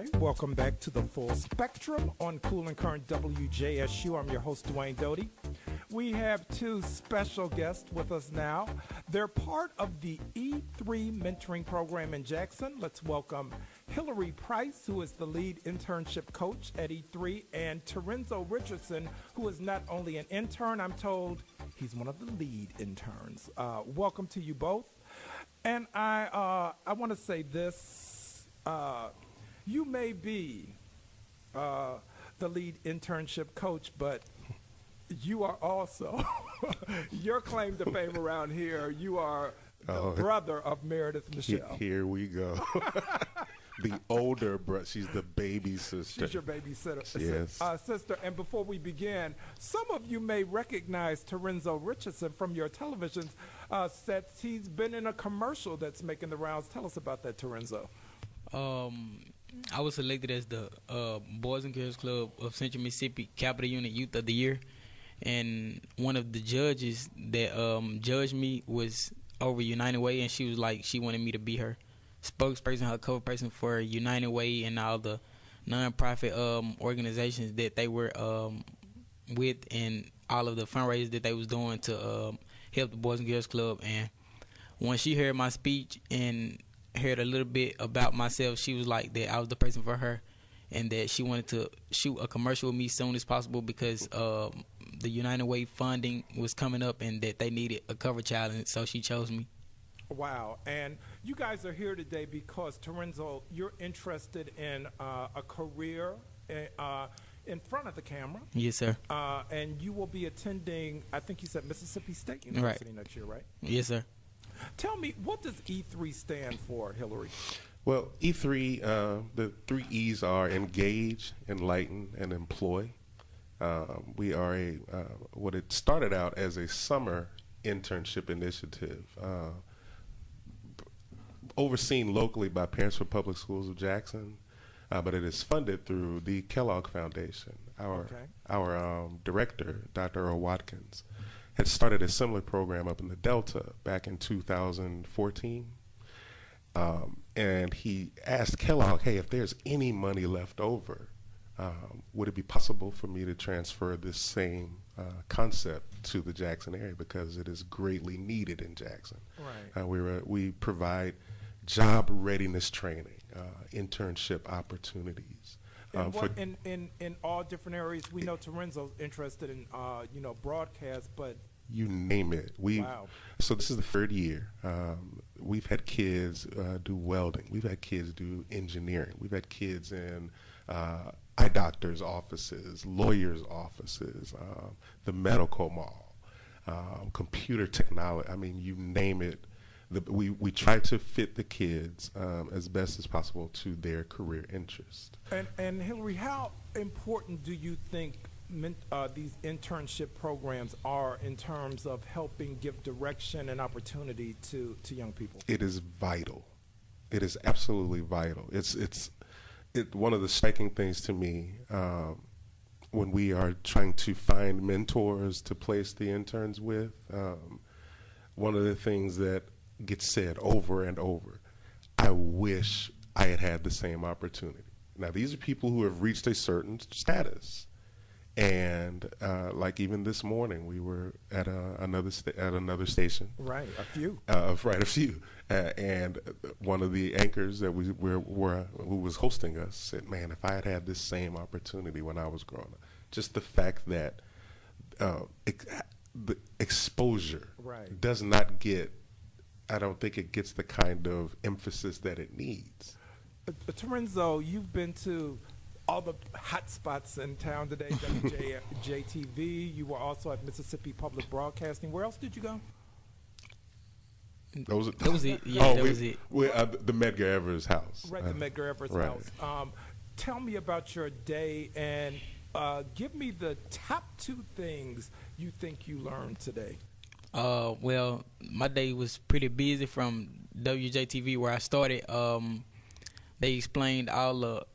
Hi, welcome back to the Full Spectrum on Cool and Current WJSU. I'm your host, Dwayne Doty. We have two special guests with us now. They're part of the E3 mentoring program in Jackson. Let's welcome Hillary Price, who is the lead internship coach at E3, and Torenzo Richardson, who is not only an intern, I'm told he's one of the lead interns. Welcome to you both. And I want to say this. You may be the lead internship coach, but you are also, your claim to fame around here, you are the brother of Meredith Michelle. Here we go. The older brother. She's the baby sister. She's your babysitter. Yes. Sister. And before we begin, some of you may recognize Torenzo Richardson from your television sets. He's been in a commercial that's making the rounds. Tell us about that, Torenzo. I was selected as the Boys and Girls Club of Central Mississippi Capital Unit Youth of the Year. And one of the judges that judged me was over United Way, and she was like, she wanted me to be her spokesperson, her cover person for United Way and all the nonprofit organizations that they were with, and all of the fundraisers that they was doing to help the Boys and Girls Club. And when she heard my speech and heard a little bit about myself, she was like that I was the person for her, and that she wanted to shoot a commercial with me as soon as possible because the United Way funding was coming up and that they needed a cover child, and so she chose me. Wow. And you guys are here today because, Torenzo, you're interested in a career in front of the camera. Yes, sir. And you will be attending, I think you said Mississippi State University next year, right? Yes, sir. Tell me, what does E3 stand for, Hillary? Well, E3, the three E's are engage, enlighten, and employ. We are what it started out as a summer internship initiative overseen locally by Parents for Public Schools of Jackson, but it is funded through the Kellogg Foundation. Our director, Dr. Earl Watkins, had started a similar program up in the Delta back in 2014. And he asked Kellogg, hey, if there's any money left over, would it be possible for me to transfer this same concept to the Jackson area, because it is greatly needed in Jackson. Right. We provide job readiness training, internship opportunities. In all different areas. We know Torenzo's interested in broadcast, but you name it. Wow. So this is the third year. We've had kids do welding. We've had kids do engineering. We've had kids in eye doctors' offices, lawyers' offices, the medical mall, computer technology. I mean, you name it. We try to fit the kids as best as possible to their career interest. And Hillary, how important do you think these internship programs are in terms of helping give direction and opportunity to young people? It is vital. It is absolutely vital. It's one of the striking things to me when we are trying to find mentors to place the interns with. One of the things that gets said over and over, I wish I had had the same opportunity. Now, these are people who have reached a certain status. And like even this morning, we were at another station. Right, a few. A few. And one of the anchors that who was hosting us said, "Man, if I had had this same opportunity when I was growing up, just the fact that the exposure does not get, I don't think it gets the kind of emphasis that it needs." Torenzo, you've been to all the hot spots in town today, WJTV. You were also at Mississippi Public Broadcasting. Where else did you go? That was it. Yeah, that was it. The Medgar Evers house. Right, the Medgar Evers house. Tell me about your day, and give me the top two things you think you learned today. Well, my day was pretty busy from WJTV where I started. They explained all the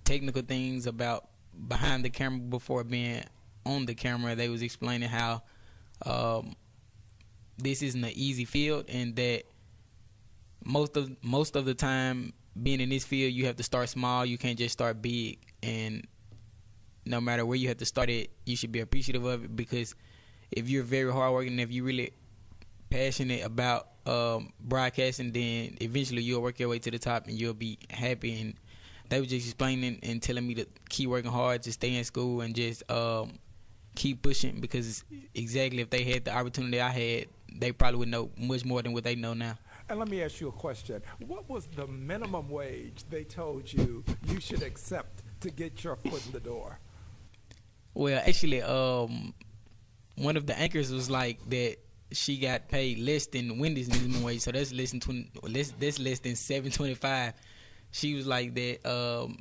technical things about behind the camera before being on the camera. They was explaining how this isn't an easy field, and that most of the time being in this field, you have to start small. You can't just start big. And no matter where you have to start it, you should be appreciative of it, because if you're very hardworking, if you're really passionate about broadcasting, then eventually you'll work your way to the top and you'll be happy. And they were just explaining and telling me to keep working hard, to stay in school, and just keep pushing, because exactly if they had the opportunity I had, they probably would know much more than what they know now. And let me ask you a question. What was the minimum wage they told you you should accept to get your foot in the door? Well, actually, one of the anchors was like that she got paid less than Wendy's minimum wage, so that's less than $7.25. She was like that.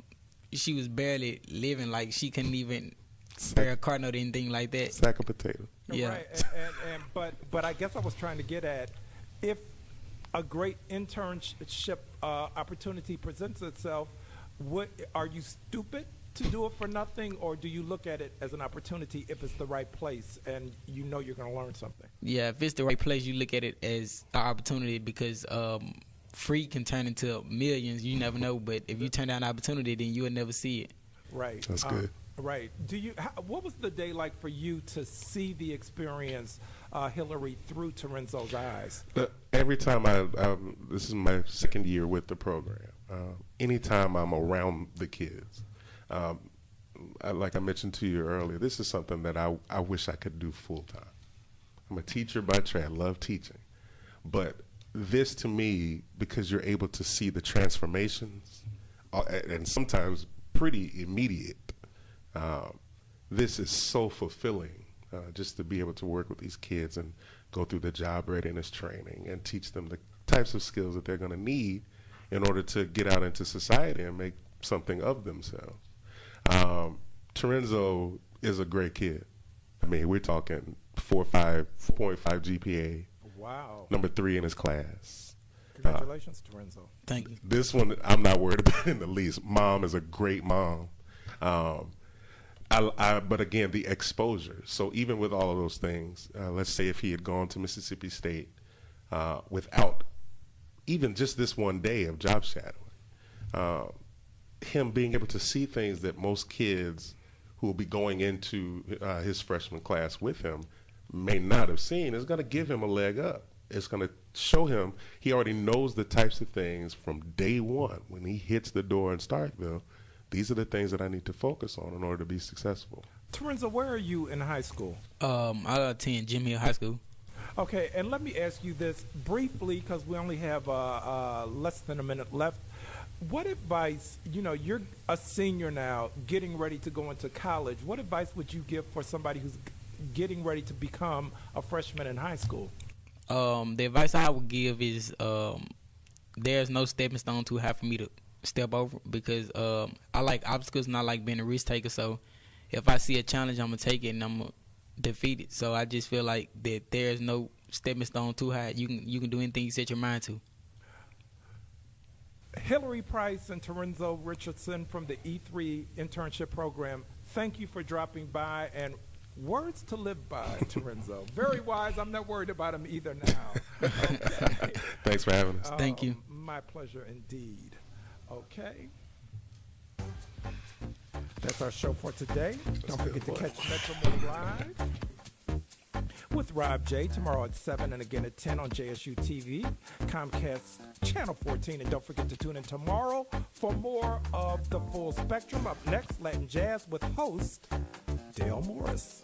She was barely living, like she couldn't even spare a car note or anything like that. Sack of potato. Yeah. Right. But I guess I was trying to get at, if a great internship opportunity presents itself, are you stupid to do it for nothing, or do you look at it as an opportunity if it's the right place and you know you're going to learn something? Yeah, if it's the right place, you look at it as an opportunity, because free can turn into millions. You never know, but if you turn down an opportunity, then you will never see it. Right. That's good. Right. What was the day like for you to see the experience, Hillary, through Torenzo's eyes? Every time this is my second year with the program. Anytime I'm around the kids, like I mentioned to you earlier, this is something that I wish I could do full time. I'm a teacher by trade. I love teaching, but this to me, because you're able to see the transformations, and sometimes pretty immediate. This is so fulfilling, just to be able to work with these kids and go through the job readiness training and teach them the types of skills that they're going to need in order to get out into society and make something of themselves. Torenzo is a great kid. I mean, we're talking 4.5 GPA. Wow. Number 3 in his class. Congratulations, Torenzo. Thank you. This one, I'm not worried about in the least. Mom is a great mom. But again, the exposure. So even with all of those things, let's say if he had gone to Mississippi State without even just this one day of job shadowing, him being able to see things that most kids who will be going into his freshman class with him may not have seen is going to give him a leg up. It's going to show him he already knows the types of things from day one when he hits the door in Starkville. These are the things that I need to focus on in order to be successful. Torenzo, where are you in high school? I attend Jim Hill High School. Okay, and let me ask you this briefly, because we only have less than a minute left. What advice, you're a senior now, getting ready to go into college. What advice would you give for somebody who's getting ready to become a freshman in high school? The advice I would give is there's no stepping stone too high for me to step over, because I like obstacles and I like being a risk taker. So if I see a challenge, I'm going to take it and I'm going to defeat it. So I just feel like that there's no stepping stone too high. You can do anything you set your mind to. Hillary Price and Torenzo Richardson from the E3 internship program, thank you for dropping by, and words to live by, Torenzo. Very wise. I'm not worried about him either now. Okay. Thanks for having us. Thank you. My pleasure indeed. Okay. That's our show for today. Don't forget to catch Metro Morning Live with Rob J tomorrow at 7 and again at 10 on JSU TV, Comcast Channel 14. And don't forget to tune in tomorrow for more of The Full Spectrum. Up next, Latin Jazz with host Dale Morris.